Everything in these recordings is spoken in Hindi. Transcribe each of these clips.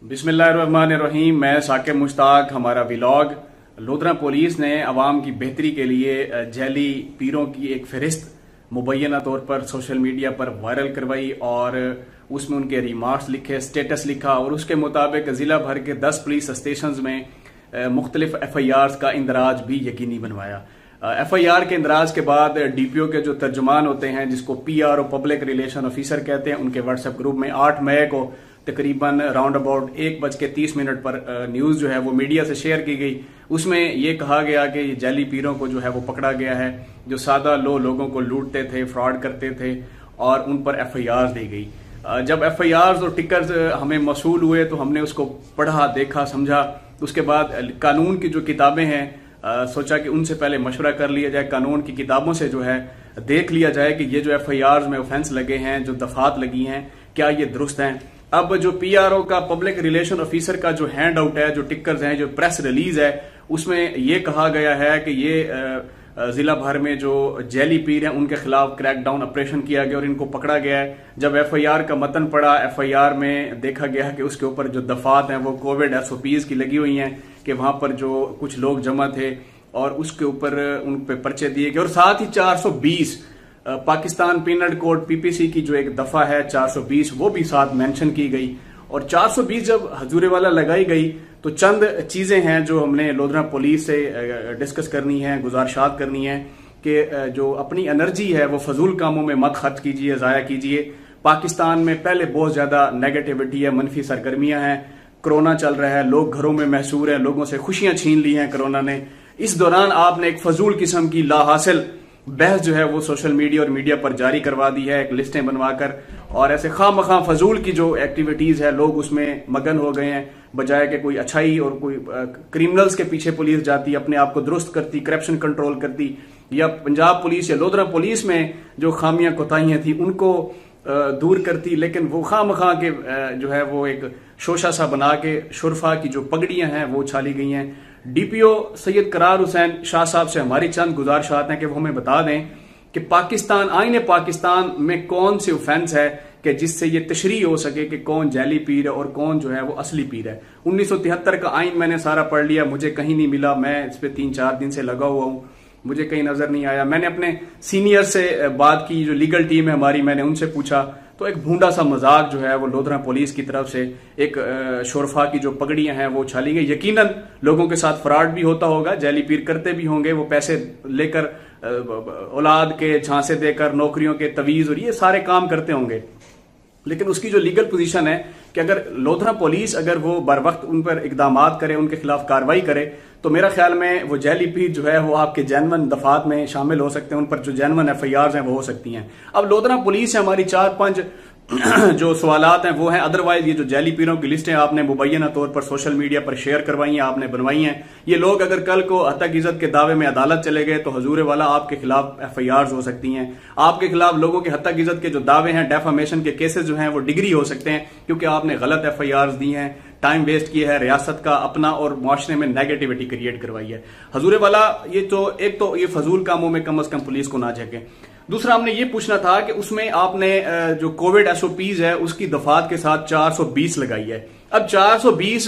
बिस्मिल्लाहिर्रहमानिर्रहीम। मैं साकिब मुश्ताक। हमारा व्लॉग लोधरा पुलिस ने अवाम की बेहतरी के लिए जैली पीरों की एक फहरिस्त मुबैना तौर पर सोशल मीडिया पर वायरल करवाई और उसमें उनके रिमार्क्स लिखे, स्टेटस लिखा और उसके मुताबिक जिला भर के 10 पुलिस स्टेशन में मुख्तलिफ FIRs का इंदराज भी यकीनी बनवाया। FIR के इंदराज के बाद DPO के जो तर्जुमान होते हैं, जिसको PRO पब्लिक रिलेशन ऑफिसर कहते हैं, उनके व्हाट्सएप ग्रुप में 8 मई को तकरीबन राउंड अबाउट 1:30 पर न्यूज जो है वो मीडिया से शेयर की गई। उसमें ये कहा गया कि ये जैली पीरों को जो है वो पकड़ा गया है, जो सादा लोगों को लूटते थे, फ्रॉड करते थे और उन पर FIRs दी गई। जब FIRs और टिकर्स हमें मौसूल हुए तो हमने उसको पढ़ा, देखा, समझा। उसके बाद कानून की जो किताबें हैं, सोचा कि उनसे पहले मशवरा कर लिया जाए, कानून की किताबों से जो है देख लिया जाए कि ये जो FIRs में ऑफेंस लगे हैं, जो दफात लगी हैं, क्या ये दुरुस्त हैं। अब जो PRO का पब्लिक रिलेशन ऑफिसर का जो हैंड आउट है, जो टिकर्स हैं, जो प्रेस रिलीज है, उसमें ये कहा गया है कि ये जिला भर में जो जैली पीर हैं उनके खिलाफ क्रैकडाउन ऑपरेशन किया गया और इनको पकड़ा गया है। जब FIR का मतन पड़ा, FIR में देखा गया कि उसके ऊपर जो दफात हैं वो कोविड SOPs की लगी हुई हैं कि वहां पर जो कुछ लोग जमा थे और उसके ऊपर उन पे पर्चे दिए गए और साथ ही 420 पाकिस्तान पीनल कोड PPC की जो एक दफा है 420 वो भी साथ मेंशन की गई। और 420 जब हजूरे वाला लगाई गई तो चंद चीजें हैं जो हमने लोधरा पुलिस से डिस्कस करनी है, गुजारिशात करनी है कि जो अपनी एनर्जी है वो फजूल कामों में मत खर्च कीजिए, जाया कीजिए। पाकिस्तान में पहले बहुत ज्यादा नेगेटिविटी है, मनफी सरगर्मियां हैं, कोरोना चल रहा है, लोग घरों में महसूर हैं, लोगों से खुशियां छीन ली हैं कोरोना ने। इस दौरान आपने एक फजूल किस्म की लाहासिल बहस जो है वो सोशल मीडिया और मीडिया पर जारी करवा दी है, एक लिस्टें बनवाकर, और ऐसे खामखा फजूल की जो एक्टिविटीज है लोग उसमें मगन हो गए हैं। बजाय कि कोई अच्छाई और कोई क्रिमिनल्स के पीछे पुलिस जाती, अपने आप को दुरुस्त करती, करप्शन कंट्रोल करती, या पंजाब पुलिस या लोधरा पुलिस में जो खामियां कोताहियां थी उनको दूर करती, लेकिन वो खामखा के जो है वो एक शोशा सा बना के शुरफा की जो पगड़ियां हैं वो उछाली गई हैं। DPO सैयद करार हुसैन शाह साहब से हमारी चंद गुजारिशात हैं कि वो हमें बता दें कि पाकिस्तान, आईने पाकिस्तान में कौन सी ऑफेंस है कि जिससे ये तशरीह हो सके कि कौन जैली पीर है और कौन जो है वो असली पीर है। 1973 का आइन मैंने सारा पढ़ लिया, मुझे कहीं नहीं मिला। मैं इस पे 3-4 दिन से लगा हुआ हूं, मुझे कहीं नजर नहीं आया। मैंने अपने सीनियर से बात की, जो लीगल टीम है हमारी, मैंने उनसे पूछा तो एक भूंडा सा मजाक जो है वो लोधरा पुलिस की तरफ से एक शोरफा की जो पगड़ियां हैं वो उछाली गई। यकीनन लोगों के साथ फ्रॉड भी होता होगा, जैली पीर करते भी होंगे, वो पैसे लेकर औलाद के झांसे देकर नौकरियों के तवीज और ये सारे काम करते होंगे। लेकिन उसकी जो लीगल पोजीशन है कि अगर लोधरा पुलिस अगर वो बर वक्त उन पर इकदामात करे, उनके खिलाफ कार्रवाई करे, तो मेरा ख्याल में वो जैली पीर जो है वो आपके जैनवन दफात में शामिल हो सकते हैं, उन पर जो जैनवन FIRs हैं वो हो सकती हैं। अब लोधरा पुलिस से हमारी 4-5 जो सवालात हैं वो हैं। अदरवाइज ये जो जैली पीरों की लिस्टें आपने मुबैना तौर पर सोशल मीडिया पर शेयर करवाई हैं, आपने बनवाई हैं, ये लोग अगर कल को हत्या इज्जत के दावे में अदालत चले गए तो हजूरे वाला आपके खिलाफ FIRs हो सकती हैं। आपके खिलाफ लोगों के हत्या इज्जत के जो दावे हैं, डेफामेशन के केसेस जो हैं वो डिग्री हो सकते हैं, क्योंकि आपने गलत FIRs दी हैं, टाइम वेस्ट किया है, रियासत का अपना और मुआशरे में नेगेटिविटी क्रिएट करवाई है। हजूरे वाला ये तो एक तो ये फजूल कामों में कम से कम पुलिस को ना झेके। दूसरा हमने ये पूछना था कि उसमें आपने जो कोविड SOPs है उसकी दफात के साथ 420 लगाई है। अब 420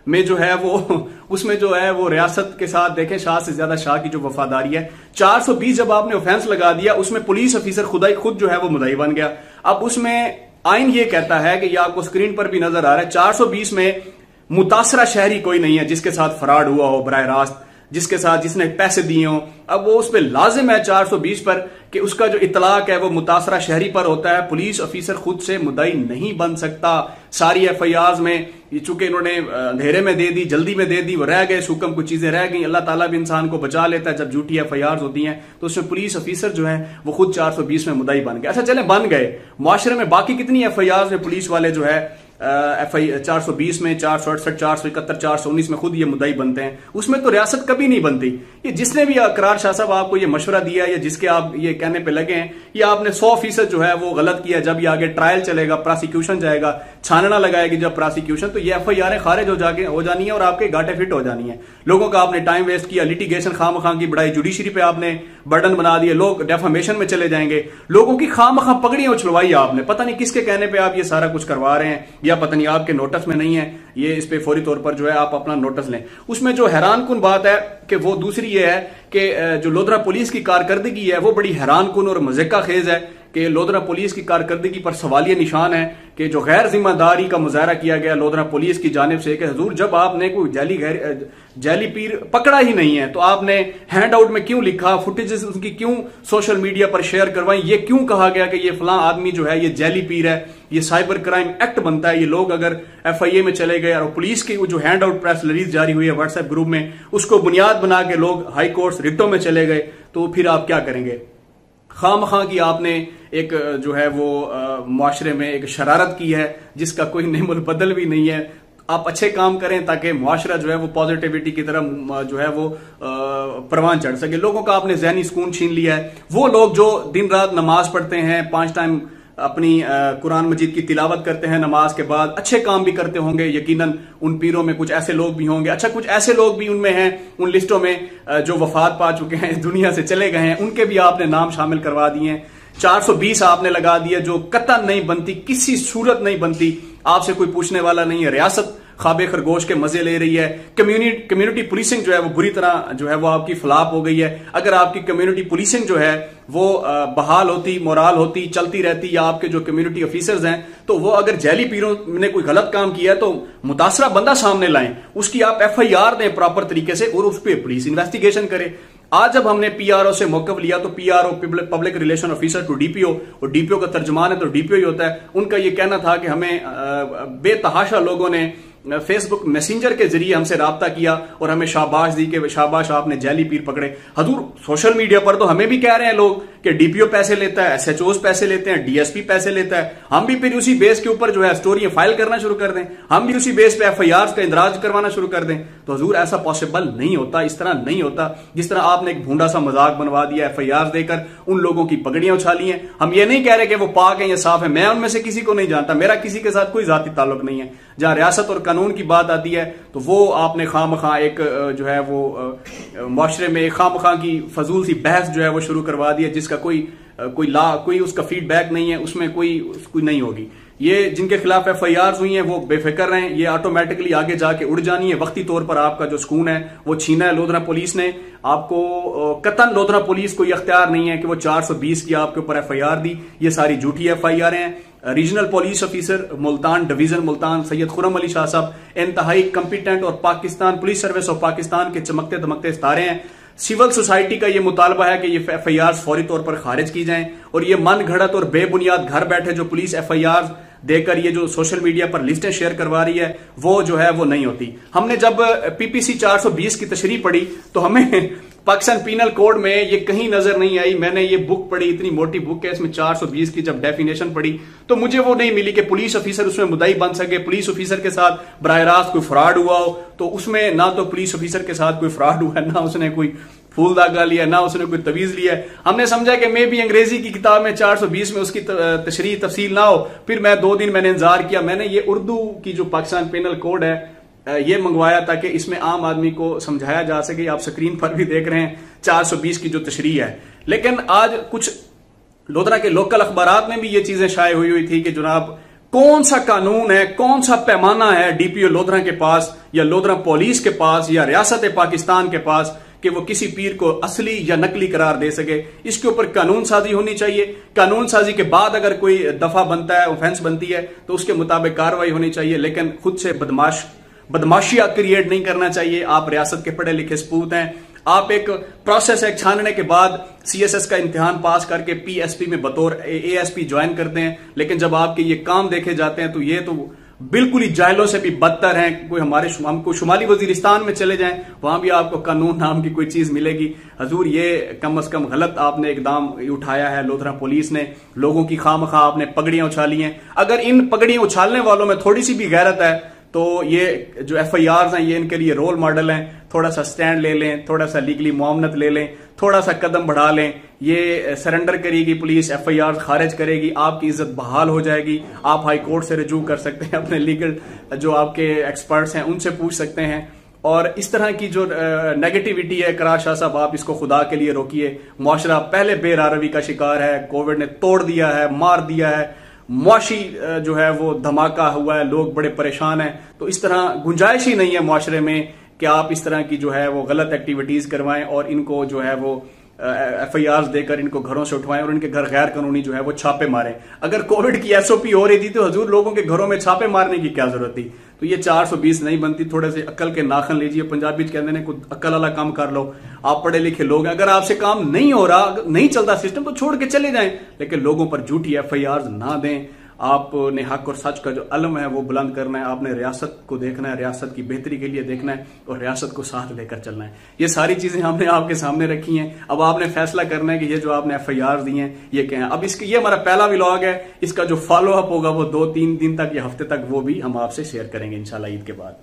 में जो है वो उसमें जो है वो रियासत के साथ देखें, शाह से ज्यादा शाह की जो वफादारी है। 420 जब आपने ऑफेंस लगा दिया, उसमें पुलिस ऑफिसर खुद जो है वो मुद्दई बन गया। अब उसमें आइन ये कहता है कि ये आपको स्क्रीन पर भी नजर आ रहा है, 420 में मुतासरा शहरी कोई नहीं है जिसके साथ फ्रॉड हुआ हो बराह रास्त, जिसके साथ जिसने पैसे दिए हो। अब वो उस पर लाजिम है 420 पर कि उसका जो इतलाक है वो मुतासरा शहरी पर होता है। पुलिस ऑफिसर खुद से मुद्दई नहीं बन सकता। सारी FIRs में चूंकि इन्होंने अंधेरे में दे दी, जल्दी में दे दी, वो रह गए, सुकम कुछ चीजें रह गई। अल्लाह ताला भी इंसान को बचा लेता है जब झूठी FIRs होती हैं, तो उसमें पुलिस ऑफिसर जो है वो खुद 420 में मुद्दई बन गए। अच्छा चले बन गए, मुआशरे में बाकी कितनी FIRs में पुलिस वाले जो है 420 में 468, 471, 419 में खुद ये मुद्दई बनते हैं, उसमें तो रियासत कभी नहीं बनती। ये जिसने भी करार शाह साहब आपको ये मशवरा दिया या जिसके आप ये कहने पे लगे हैं, ये आपने 100% जो है वो गलत किया। जब ये आगे ट्रायल चलेगा, प्रोसिक्यूशन जाएगा, छानना लगाएगी जब प्रोसिक्यूशन, तो ये FIR खारिज हो जानी है और आपके गाटे फिट हो जानी है। लोगों का आपने टाइम वेस्ट किया, लिटिगेशन खामखा की बढ़ाई, जुडिशरी पे आपने बर्डन बना दिए, लोग डेफामेशन में चले जाएंगे, लोगों की खामखा पगड़ियां उछलवाई आपने, पता नहीं किसके कहने पे आप ये सारा कुछ करवा रहे हैं। या पता नहीं आपके नोटिस में नहीं है, ये इस पे फौरी तौर पर जो है आप अपना नोटिस लें। उसमें जो हैरान कुन बात है कि वो दूसरी ये है कि जो लोधरा पुलिस की कारकर्दगी है वो बड़ी हैरान कुन और मज़ेका खेज है कि लोधरा पुलिस की कारकर्दगी पर सवालिया निशान है कि जो गैर जिम्मेदारी का मुजाहरा किया गया लोधरा पुलिस की जानिब से कि हजूर जब आपने कोई जाली पीर पकड़ा ही नहीं है तो आपने हैंड आउट में क्यों लिखा, फुटेजेस उसकी क्यों सोशल मीडिया पर शेयर करवाई, ये क्यों कहा गया कि ये फलां आदमी जो है ये जाली पीर है, ये साइबर क्राइम एक्ट बनता है। ये लोग अगर FIA में चले गए और पुलिस की जो हैंड आउट प्रेस रिलीज जारी हुई है व्हाट्सएप ग्रुप में उसको बुनियाद बना के लोग हाई कोर्ट्स रिटों में चले गए, तो फिर आप क्या करेंगे? खामखा की आपने एक जो है वो मुआशरे में एक शरारत की है जिसका कोई नेमुल बदल भी नहीं है। आप अच्छे काम करें ताकि मुआशरा जो है वो पॉजिटिविटी की तरफ जो है वो परवान चढ़ सके। लोगों का आपने जहनी सुकून छीन लिया है। वो लोग जो दिन रात नमाज पढ़ते हैं, 5 टाइम अपनी कुरान मजीद की तिलावत करते हैं, नमाज के बाद अच्छे काम भी करते होंगे, यकीनन उन पीरों में कुछ ऐसे लोग भी होंगे, अच्छा कुछ ऐसे लोग भी उनमें हैं, उन लिस्टों में जो वफात पा चुके हैं, दुनिया से चले गए हैं, उनके भी आपने नाम शामिल करवा दिए हैं। 420 आपने लगा दिया जो कतई नहीं बनती, किसी सूरत नहीं बनती, आपसे कोई पूछने वाला नहीं है। रियासत खाबे खरगोश के मजे ले रही है। कम्युनिटी पुलिसिंग जो है वो बुरी तरह जो है वो आपकी फ्लॉप हो गई है। अगर आपकी कम्युनिटी पुलिसिंग जो है वो बहाल होती, मोराल होती, चलती रहती, या आपके जो कम्युनिटी ऑफिसर्स हैं तो वो अगर जैली पीरों ने कोई गलत काम किया है तो मुतासरा बंदा सामने लाएं, उसकी आप FIR दें प्रॉपर तरीके से और उस पर पुलिस इन्वेस्टिगेशन करे। आज जब हमने PRO से मौकफ लिया तो PRO public relation officer to DPO, और DPO का तर्जुमान है तो DPO ही होता है, उनका ये कहना था कि हमें बेतहाशा लोगों ने फेसबुक मैसेंजर के जरिए हमसे राब्ता किया और हमें शाबाश दी कि शाबाश आपने जाली पीर पकड़े। हजूर सोशल मीडिया पर तो हमें भी कह रहे हैं लोग कि DPO पैसे लेता है, SHOs पैसे लेते हैं, DSP पैसे लेता है, हम भी फिर उसी बेस के ऊपर जो है स्टोरियां फाइल करना शुरू कर दें, हम भी उसी बेस पे FIRs का इंदराज करवाना शुरू कर दें। तो हजूर ऐसा पॉसिबल नहीं होता, इस तरह नहीं होता। जिस तरह आपने एक भूंडा सा मजाक बनवा दिया FIRs देकर, उन लोगों की पगड़ियां उछाली हैं। हम ये नहीं कह रहे कि वो पाक है या साफ है, मैं उनमें से किसी को नहीं जानता, मेरा किसी के साथ कोई जाती ताल्लुक नहीं है। जहां रियासत और कानून की बात आती है तो वो आपने खामखा एक जो है वो मुआशरे में खामखा की फजूल सी बहस जो है वो शुरू करवा दी है जिसका कोई उसका फीडबैक नहीं है, उसमें कोई नहीं होगी। ये जिनके खिलाफ FIRs हुई हैं वो बेफिक्र रहें, ये ऑटोमेटिकली आगे जाके उड़ जानी है। वक्ती तौर पर आपका जो सुकून है वो छीना है लोधरा पुलिस ने। आपको कतन लोधरा पुलिस को यह अख्तियार नहीं है कि वो 420 की आपके ऊपर FIR दी, ये सारी झूठी FIR हैं। Regional police officer Multan division Multan Syed Khurram Ali Shah साहब इंतहाई कंपिटेंट और Pakistan police service of Pakistan के चमकते दमकते सितारे हैं। सिविल सोसाइटी का ये मुतालबा है कि ये FIRs फौरी तौर पर खारिज की जाएं और ये मन घड़त और बेबुनियाद घर बैठे जो पुलिस FIRs देकर ये जो सोशल मीडिया पर लिस्टें शेयर करवा रही है वो जो है वो नहीं होती। हमने जब PPC 420 की तशरीह पढ़ी तो हमें पाकिस्तान पीनल कोड में ये कहीं नजर नहीं आई। मैंने ये बुक पढ़ी, इतनी मोटी बुक है, इसमें 420 की जब डेफिनेशन पढ़ी तो मुझे वो नहीं मिली कि पुलिस ऑफिसर उसमें मुद्दाई बन सके, पुलिस ऑफिसर के साथ बराह रास्त कोई फ्रॉड हुआ हो। तो उसमें ना तो पुलिस ऑफिसर के साथ कोई फ्रॉड हुआ है, ना उसने कोई फूल दागा लिया, ना उसने कोई तवीज लिया। हमने समझा कि मे भी अंग्रेजी की किताब में 420 में उसकी तशरीह तफसील ना हो। फिर मैं 2 दिन मैंने इंतजार किया, मैंने ये उर्दू की जो पाकिस्तान पेनल कोड है ये मंगवाया ताकि इसमें आम आदमी को समझाया जा सके। आप स्क्रीन पर भी देख रहे हैं 420 की जो तशरीह है। लेकिन आज कुछ लोधरा के लोकल अखबारात में भी ये चीजें शाये हुई थी कि जनाब कौन सा कानून है, कौन सा पैमाना है DPO लोधरा के पास या लोधरा पुलिस के पास या रियासत पाकिस्तान के पास कि वो किसी पीर को असली या नकली करार दे सके। इसके ऊपर कानून साजी होनी चाहिए। कानून साजी के बाद अगर कोई दफा बनता है, ऑफेंस बनती है तो उसके मुताबिक कार्रवाई होनी चाहिए। लेकिन खुद से बदमाशियां क्रिएट नहीं करना चाहिए। आप रियासत के पढ़े लिखे सपूत हैं, आप एक प्रोसेस है छानने के बाद CSS का इम्तिहान पास करके PSP में बतौर ASP ज्वाइन करते हैं। लेकिन जब आपके ये काम देखे जाते हैं तो ये तो बिल्कुल ही जाहिलों से भी बदतर हैं। कोई हमको शुमाली वजीरिस्तान में चले जाएं, वहां भी आपको कानून नाम की कोई चीज मिलेगी। हजूर ये कम अज कम गलत आपने इकदाम उठाया है लोधरा पुलिस ने। लोगों की खामखा आपने पगड़ियां उछाली हैं। अगर इन पगड़ियां उछालने वालों में थोड़ी सी भी गैरत है तो ये जो FIRs हैं ये इनके लिए रोल मॉडल हैं। थोड़ा सा स्टैंड ले लें, थोड़ा सा लीगली मुआवनत ले लें, थोड़ा सा कदम बढ़ा लें। ये सरेंडर करेगी पुलिस, FIRs खारिज करेगी, आपकी इज्जत बहाल हो जाएगी। आप हाई कोर्ट से रजू कर सकते हैं, अपने लीगल जो आपके एक्सपर्ट्स हैं उनसे पूछ सकते हैं। और इस तरह की जो नेगेटिविटी है करार शाह साहब, आप इसको खुदा के लिए रोकिए। मुआशरा पहले बेरारवी का शिकार है, कोविड ने तोड़ दिया है, मार दिया है। मुआशी जो है वो धमाका हुआ है, लोग बड़े परेशान हैं। तो इस तरह गुंजाइश ही नहीं है मुआशरे में कि आप इस तरह की जो है वो गलत एक्टिविटीज करवाएं और इनको जो है वो FIRs देकर इनको घरों से उठवाएं और इनके घर गैर कानूनी जो है वो छापे मारें। अगर कोविड की SOP हो रही थी तो हजूर लोगों के घरों में छापे मारने की क्या जरूरत थी? तो ये 420 नहीं बनती। थोड़े से अक्ल के नाखन लीजिए, पंजाबी कहते हैं कुछ अक्ल वाला काम कर लो। आप पढ़े लिखे लोग हैं, अगर आपसे काम नहीं हो रहा, नहीं चलता सिस्टम, तो छोड़ के चले जाएं, लेकिन लोगों पर झूठी FIRs ना दें। आपने हक और सच का जो अलम है वो बुलंद करना है। आपने रियासत को देखना है, रियासत की बेहतरी के लिए देखना है और रियासत को साथ लेकर चलना है। ये सारी चीजें हमने आपके सामने रखी हैं। अब आपने फैसला करना है कि ये जो आपने FIRs दी हैं ये क्या है। अब इसके ये हमारा पहला व्लॉग है, इसका जो फॉलो अप होगा वो 2-3 दिन तक या हफ्ते तक वो भी हम आपसे शेयर करेंगे इंशाल्लाह ईद के बाद।